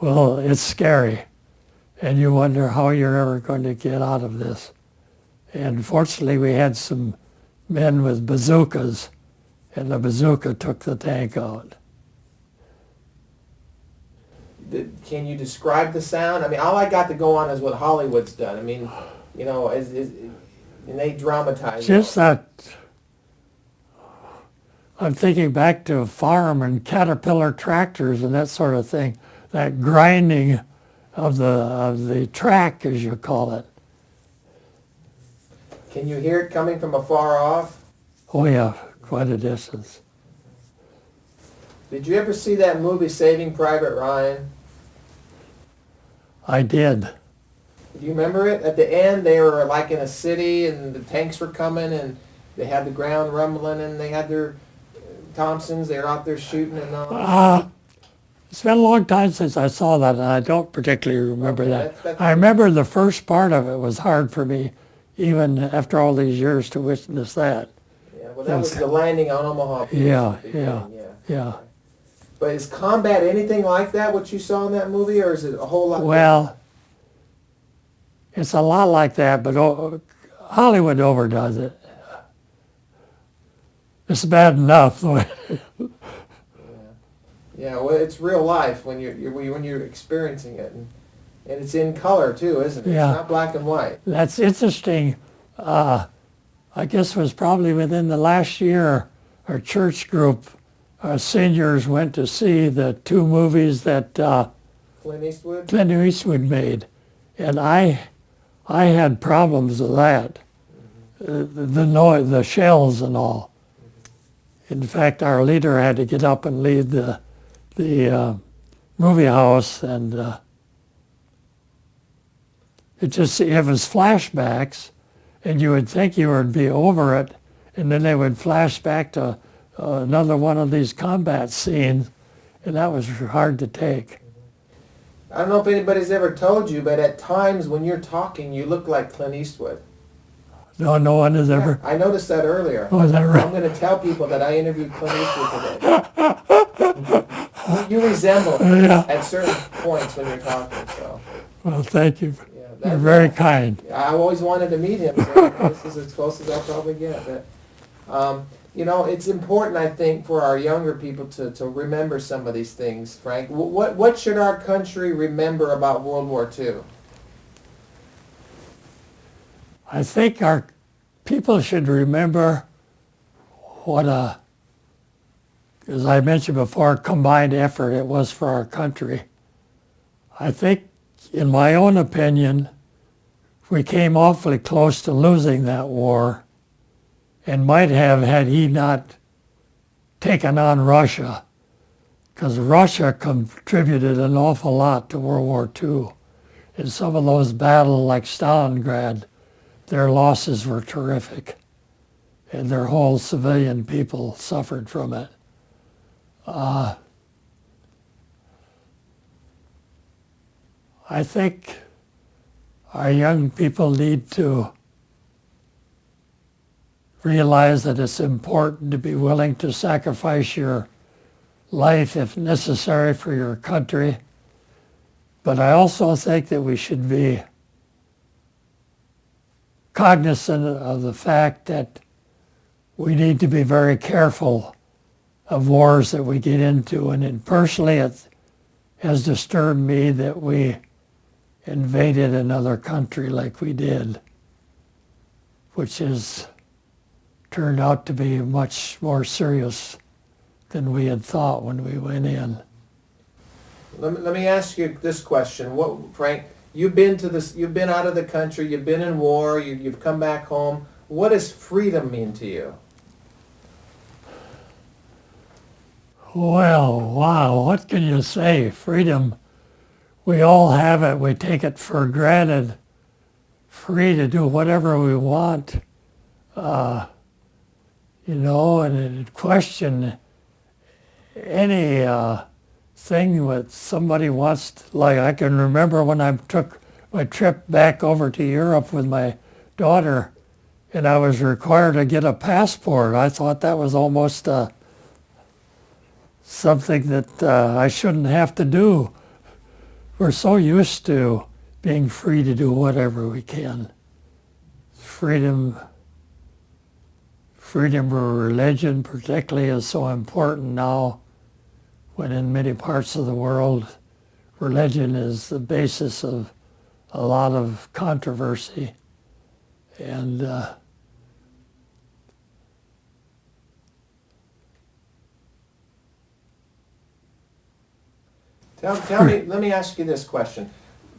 Speaker 2: Well, it's scary, and you wonder how you're ever going to get out of this. And fortunately, we had some men with bazookas, and the bazooka took the tank out.
Speaker 1: Can you describe the sound? I mean, all I got to go on is what Hollywood's done. I mean, you know, and they dramatize
Speaker 2: Just
Speaker 1: it.
Speaker 2: that, I'm thinking back to farm and Caterpillar tractors and that sort of thing, that grinding of the track, as you call it.
Speaker 1: Can you hear it coming from afar off?
Speaker 2: Oh yeah, quite a distance.
Speaker 1: Did you ever see that movie Saving Private Ryan?
Speaker 2: I did.
Speaker 1: Do you remember it? At the end, they were like in a city, and the tanks were coming, and they had the ground rumbling, and they had their Thompsons. They were out there shooting and all.
Speaker 2: It's been a long time since I saw that, and I don't particularly remember
Speaker 1: Okay,
Speaker 2: that.
Speaker 1: that's
Speaker 2: I remember the first part of it was hard for me, even after all these years, to witness that.
Speaker 1: Yeah, well, that was the landing on Omaha Beach.
Speaker 2: Yeah,
Speaker 1: at the beginning,
Speaker 2: Yeah.
Speaker 1: But is combat anything like that, what you saw in that movie, or is it a whole lot
Speaker 2: Well, it's a lot like that, but Hollywood overdoes it. It's bad enough, though.
Speaker 1: Yeah, well, it's real life when you're experiencing it, and it's in color too, isn't it?
Speaker 2: Yeah.
Speaker 1: It's not black and white.
Speaker 2: That's interesting. I guess it was probably within the last year, our church group, our seniors went to see the two movies that
Speaker 1: Clint Eastwood.
Speaker 2: Clint Eastwood made, and I had problems with that, the noise, the shells and all. In fact, our leader had to get up and leave the movie house, and it was flashbacks, and you would think you would be over it, and then they would flash back to another one of these combat scenes, and that was hard to take.
Speaker 1: I don't know if anybody's ever told you, but at times when you're talking, you look like Clint Eastwood.
Speaker 2: No one has ever.
Speaker 1: I noticed that earlier.
Speaker 2: Oh, is that right?
Speaker 1: I'm going to tell people that I interviewed Clint Eastwood today. You resemble him at certain points when you're talking. So.
Speaker 2: Well, thank you.
Speaker 1: Yeah,
Speaker 2: You're very kind.
Speaker 1: I always wanted to meet him, so this is as close as I'll probably get. But, you know, it's important, I think, for our younger people to remember some of these things, Frank. What should our country remember about World War II?
Speaker 2: I think our people should remember what as I mentioned before, combined effort it was for our country. I think, in my own opinion, we came awfully close to losing that war, and might have had he not taken on Russia, because Russia contributed an awful lot to World War II. In some of those battles like Stalingrad, their losses were terrific, and their whole civilian people suffered from it. I think our young people need to realize that it's important to be willing to sacrifice your life if necessary for your country. But I also think that we should be cognizant of the fact that we need to be very careful of wars that we get into. And personally, it has disturbed me that we invaded another country like we did, which has turned out to be a much more serious than we had thought when we went in.
Speaker 1: Let me ask you this question. Frank, you've been to this, you've been out of the country, you've been in war, you've come back home. What does freedom mean to you?
Speaker 2: Well, wow, what can you say? Freedom, we all have it. We take it for granted. Free to do whatever we want, and question any thing that somebody wants. Like I can remember when I took my trip back over to Europe with my daughter, and I was required to get a passport. I thought that was almost something that I shouldn't have to do. We're so used to being free to do whatever we can. Freedom of religion particularly is so important now, when in many parts of the world religion is the basis of a lot of controversy. And
Speaker 1: Tell me, let me ask you this question.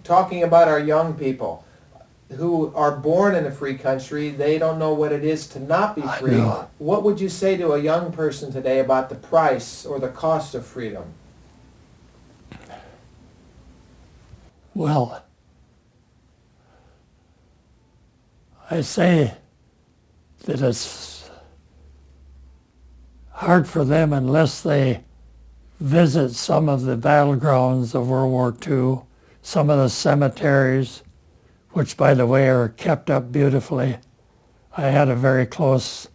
Speaker 1: Talking about our young people who are born in a free country, they don't know what it is to not be free. What would you say to a young person today about the price or the cost of freedom?
Speaker 2: Well, I say that it's hard for them unless they visit some of the battlegrounds of World War II, some of the cemeteries, which, by the way, are kept up beautifully. I had a very close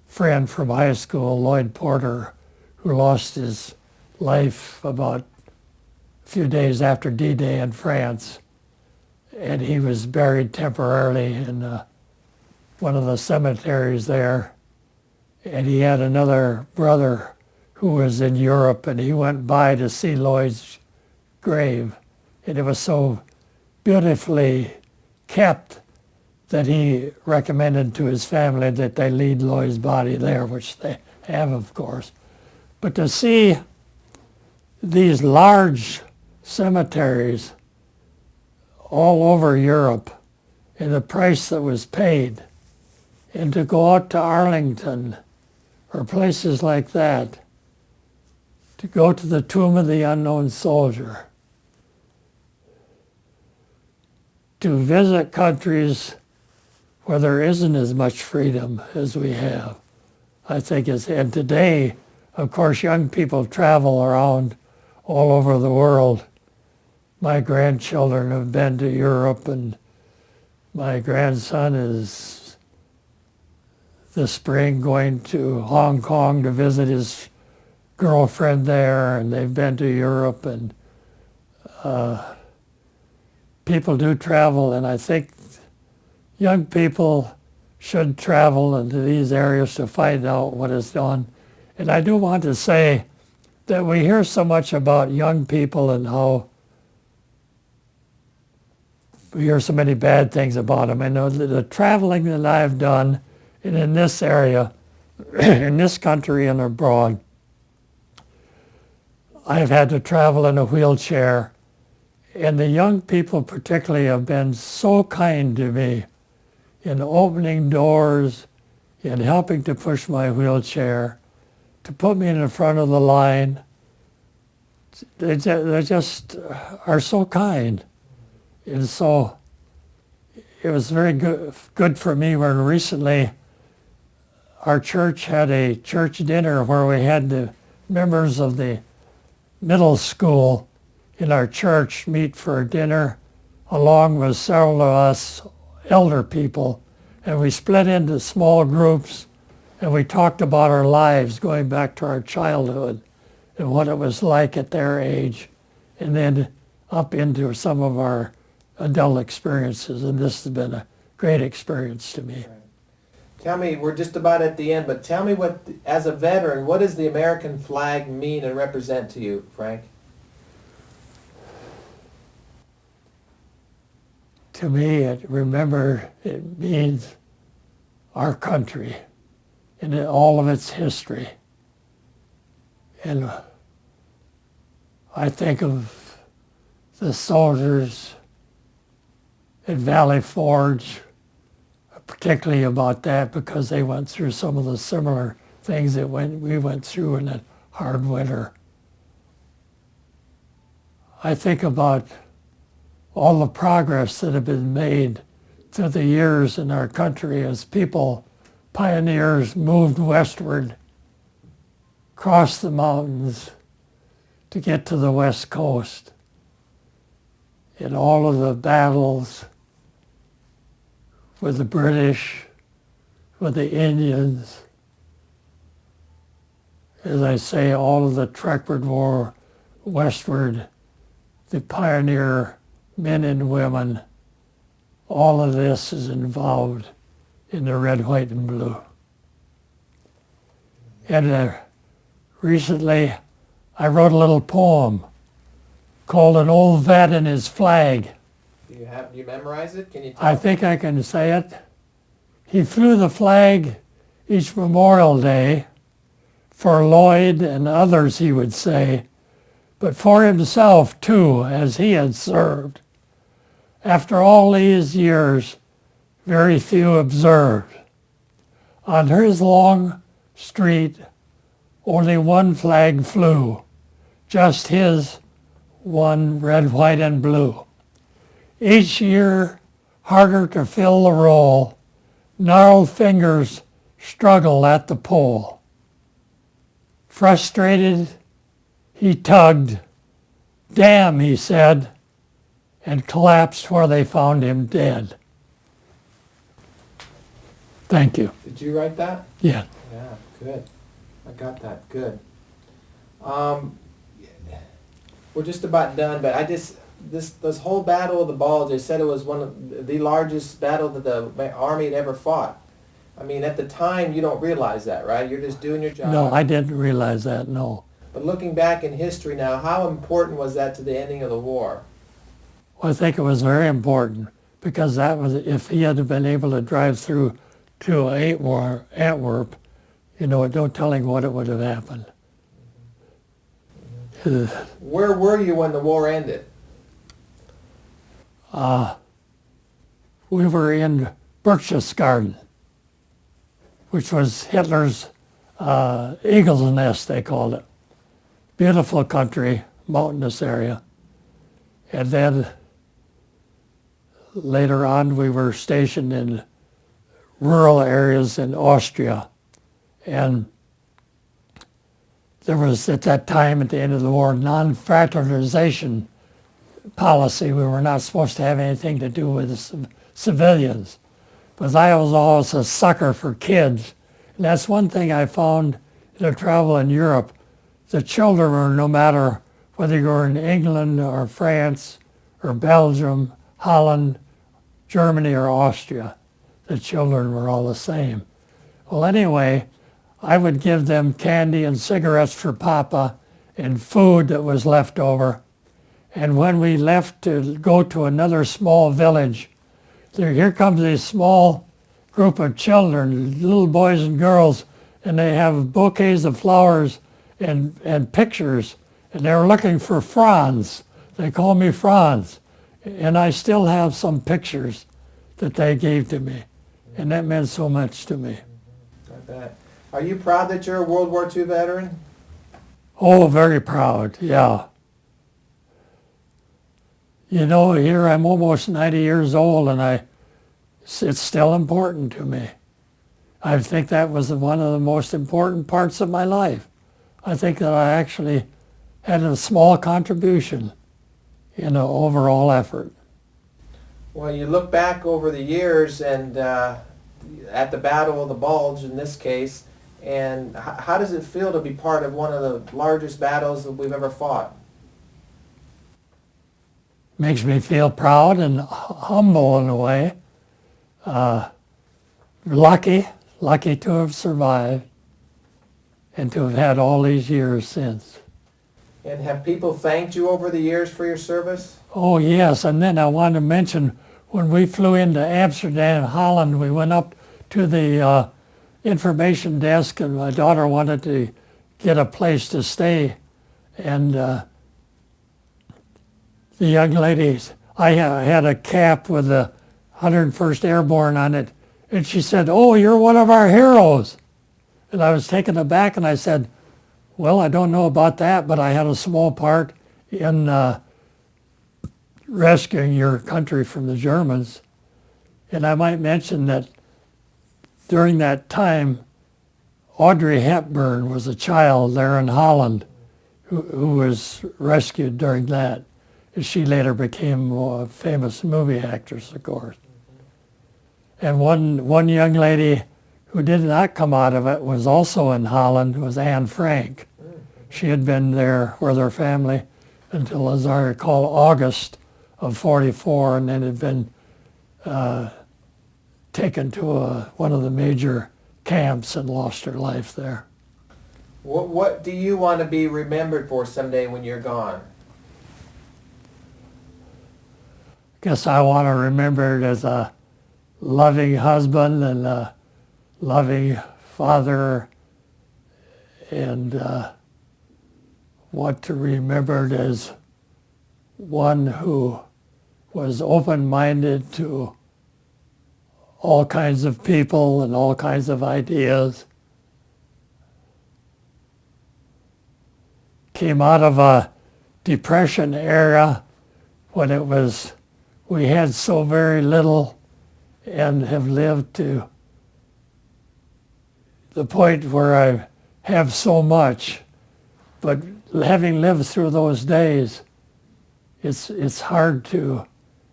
Speaker 2: friend from high school, Lloyd Porter, who lost his life about a few days after D-Day in France. And he was buried temporarily in one of the cemeteries there. And he had another brother who was in Europe, and he went by to see Lloyd's grave. And it was so beautifully kept that he recommended to his family that they lead Lloyd's body there, which they have, of course. But to see these large cemeteries all over Europe and the price that was paid, and to go out to Arlington or places like that, to go to the Tomb of the Unknown Soldier, to visit countries where there isn't as much freedom as we have, I think and today, of course, young people travel around all over the world. My grandchildren have been to Europe, and my grandson is this spring going to Hong Kong to visit his girlfriend there, and they've been to Europe, and people do travel, and I think young people should travel into these areas to find out what is done. And I do want to say that we hear so much about young people and how we hear so many bad things about them. I know the traveling that I've done, and in this area, in this country and abroad, I've had to travel in a wheelchair, and the young people particularly have been so kind to me in opening doors, in helping to push my wheelchair, to put me in the front of the line. They just are so kind. And so it was very good for me when recently our church had a church dinner where we had the members of the middle school in our church meet for dinner, along with several of us elder people, and we split into small groups, and we talked about our lives going back to our childhood and what it was like at their age, and then up into some of our adult experiences, and this has been a great experience to me.
Speaker 1: Tell me, we're just about at the end, but tell me what, as a veteran, what does the American flag mean and represent to you, Frank?
Speaker 2: To me, it means our country and all of its history. And I think of the soldiers at Valley Forge, particularly about that because they went through some of the similar things that we went through in that hard winter. I think about all the progress that have been made through the years in our country as people, pioneers, moved westward, crossed the mountains to get to the West Coast. In all of the battles with the British, with the Indians, as I say, all of the Trekford War westward, the pioneer men and women, all of this is involved in the red, white, and blue. And recently, I wrote a little poem called An Old Vet and His Flag.
Speaker 1: Do you memorize it? Can you tell?
Speaker 2: I think I can say it. He flew the flag each Memorial Day for Lloyd and others, he would say, but for himself too, as he had served. After all these years, very few observed. On his long street, only one flag flew, just his one red, white, and blue. Each year, harder to fill the roll, gnarled fingers struggle at the pole. Frustrated, he tugged. Damn, he said, and collapsed where they found him dead. Thank you.
Speaker 1: Did you write that?
Speaker 2: Yeah.
Speaker 1: Yeah, good. I got that. Good. We're just about done, but this whole Battle of the Bulge, they said it was one of the largest battle that the Army had ever fought. I mean, at the time, you don't realize that, right? You're just doing your job.
Speaker 2: No, I didn't realize that, no.
Speaker 1: But looking back in history now, how important was that to the ending of the war?
Speaker 2: Well, I think it was very important because that was, if he had been able to drive through to Antwerp, you know, no telling what it would have happened.
Speaker 1: Where were you when the war ended?
Speaker 2: We were in Berchtesgaden, which was Hitler's eagle's nest, they called it. Beautiful country, mountainous area. And then later on, we were stationed in rural areas in Austria. And there was, at that time, at the end of the war, non-fraternization policy. We were not supposed to have anything to do with the civilians. But I was always a sucker for kids. And that's one thing I found in a travel in Europe. The children were, no matter whether you were in England or France or Belgium, Holland, Germany or Austria, the children were all the same. Well, anyway, I would give them candy and cigarettes for Papa and food that was left over. And when we left to go to another small village, here comes a small group of children, little boys and girls, and they have bouquets of flowers and pictures, and they were looking for Franz. They called me Franz, and I still have some pictures that they gave to me, and that meant so much to me.
Speaker 1: I bet. Are you proud that you're a World War II veteran?
Speaker 2: Oh, very proud, yeah. You know, here I'm almost 90 years old, and it's still important to me. I think that was one of the most important parts of my life. I think that I actually had a small contribution in the overall effort.
Speaker 1: Well, you look back over the years and at the Battle of the Bulge in this case, and how does it feel to be part of one of the largest battles that we've ever fought?
Speaker 2: Makes me feel proud and humble in a way. Lucky to have survived and to have had all these years since.
Speaker 1: And have people thanked you over the years for your service?
Speaker 2: Oh yes, and then I want to mention when we flew into Amsterdam, Holland, we went up to the information desk and my daughter wanted to get a place to stay. And the young ladies, I had a cap with the 101st Airborne on it, and she said, "Oh, you're one of our heroes." And I was taken aback, and I said, "Well, I don't know about that, but I had a small part in rescuing your country from the Germans." And I might mention that during that time, Audrey Hepburn was a child there in Holland who was rescued during that. And she later became a famous movie actress, of course. And one young lady who did not come out of it was also in Holland, was Anne Frank. She had been there with her family until, as I recall, August of '44, and then had been taken to one of the major camps and lost her life there.
Speaker 1: What do you want to be remembered for someday when you're gone?
Speaker 2: Guess I want to remember it as a loving husband and a loving father, and want to remember it as one who was open-minded to all kinds of people and all kinds of ideas. Came out of a Depression era when we had so very little, and have lived to the point where I have so much. But having lived through those days, it's hard to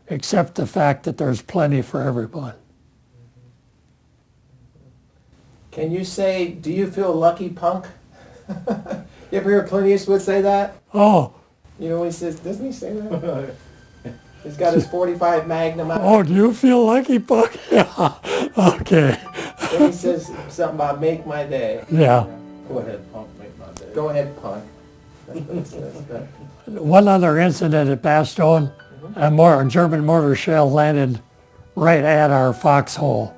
Speaker 2: accept the fact that there's plenty for everyone.
Speaker 1: Can you say, "Do you feel lucky, punk"? You ever hear Clint Eastwood say that?
Speaker 2: Oh,
Speaker 1: You know, he says, doesn't he say that? He's got his 45 Magnum out.
Speaker 2: oh, do you feel lucky, Buck? Yeah, okay,
Speaker 1: Then he says something about "make my day."
Speaker 2: yeah.
Speaker 3: Go ahead, punk, make my day.
Speaker 1: Go ahead, punk. That's good.
Speaker 2: One other incident at Bastogne, a German mortar shell landed right at our foxhole.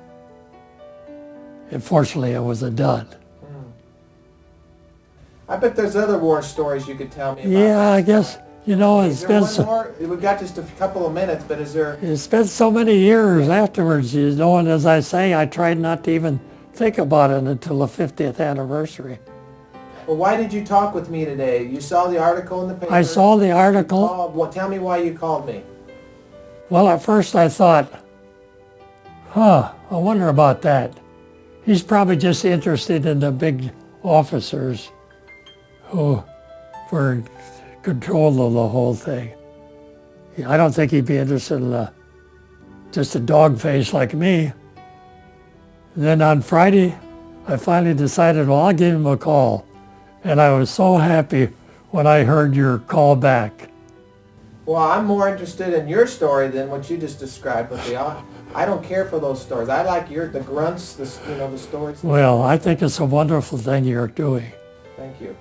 Speaker 2: Fortunately, it was a dud.
Speaker 1: I bet there's other war stories you could tell me about.
Speaker 2: Yeah, I guess, you know,
Speaker 1: Is there one more? We've got just a couple of minutes, but is there...
Speaker 2: it's been so many years afterwards, you know, and as I say, I tried not to even think about it until the 50th anniversary.
Speaker 1: Well, why did you talk with me today? You saw the article in the paper?
Speaker 2: I saw the article.
Speaker 1: Well, tell me why you called me.
Speaker 2: Well, at first I thought, I wonder about that. He's probably just interested in the big officers who were in control of the whole thing. I don't think he'd be interested in just a dog face like me. And then on Friday, I finally decided, well, I'll give him a call. And I was so happy when I heard your call back.
Speaker 1: Well, I'm more interested in your story than what you just described. But I don't care for those stories. I like the grunts, the stories.
Speaker 2: Well, I think it's a wonderful thing you're doing.
Speaker 1: Thank you.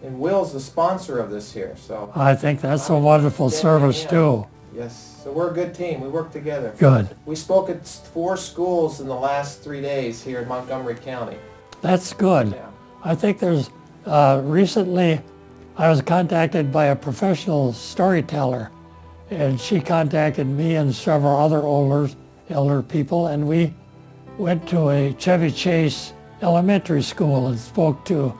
Speaker 1: And Will's the sponsor of this here, so...
Speaker 2: I think that's a wonderful service too.
Speaker 1: Yes, so we're a good team. We work together.
Speaker 2: Good.
Speaker 1: We spoke at 4 schools in the last 3 days here in Montgomery County.
Speaker 2: That's good.
Speaker 1: Yeah.
Speaker 2: I think there's, recently I was contacted by a professional storyteller, and she contacted me and several other elder people, and we went to a Chevy Chase elementary school and spoke to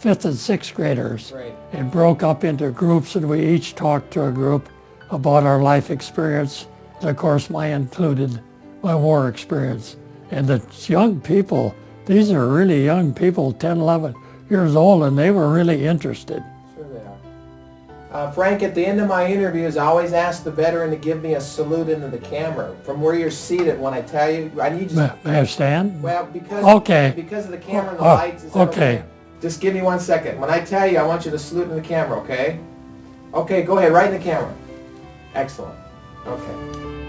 Speaker 2: 5th and 6th graders.
Speaker 1: Great.
Speaker 2: And broke up into groups, and we each talked to a group about our life experience. And of course, mine included my war experience. And the young people, these are really young people, 10, 11 years old, and they were really interested.
Speaker 1: Sure they are. Frank, at the end of my interviews, I always ask the veteran to give me a salute into the camera. From where you're seated, when I tell you, I need you to...
Speaker 2: May I stand?
Speaker 1: Well, because of the camera and the lights, is that
Speaker 2: okay.
Speaker 1: Just give me 1 second. When I tell you, I want you to salute in the camera, okay? Okay, go ahead, right in the camera. Excellent. Okay.